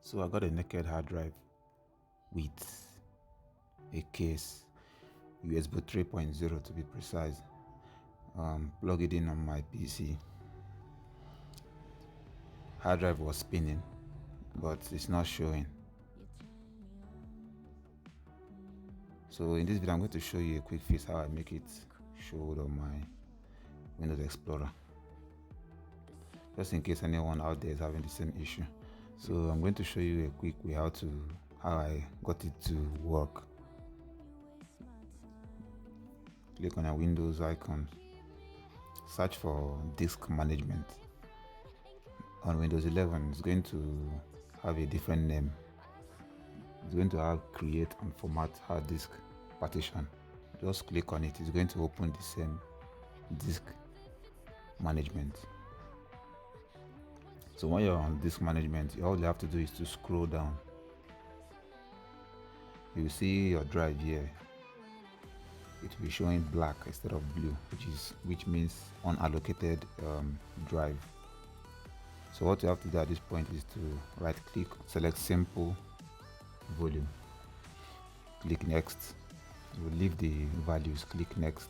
So I got a naked hard drive with a case, USB 3.0 to be precise. Plug it in on my PC. Hard drive was spinning, but it's not showing. So in this video, I'm going to show you a quick fix how I make it show on my Windows Explorer, just in case anyone out there is having the same issue. So I'm going to show you a quick way how I got it to work. Click on a Windows icon, search for disk management. On Windows 11, it's going to have a different name. It's going to have create and format hard disk partition. Just click on it. It's going to open the same disk management. So when you're on disk management, all you have to do is to scroll down. You see your drive here. It will be showing black instead of blue, which means unallocated drive. So what you have to do at this point is to right click, select simple volume, click next. You will leave the values, click next.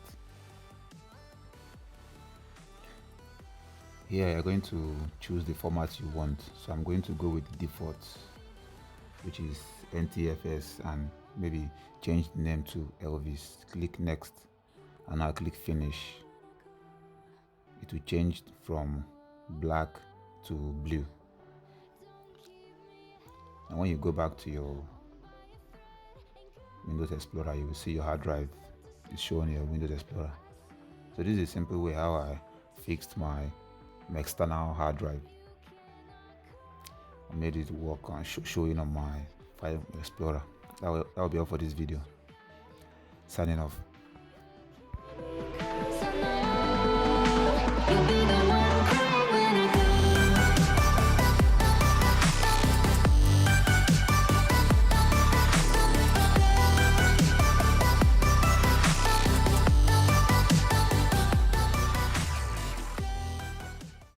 Here you're going to choose the format you want. So I'm going to go with the default, which is NTFS, and maybe change the name to Elvis. Click next, and I'll click finish. It will change from black to blue. And when you go back to your Windows Explorer, you will see your hard drive is showing your Windows Explorer. So this is a simple way how I fixed my external hard drive. I made it work on showing on my File Explorer. That will be all for this video. Signing off.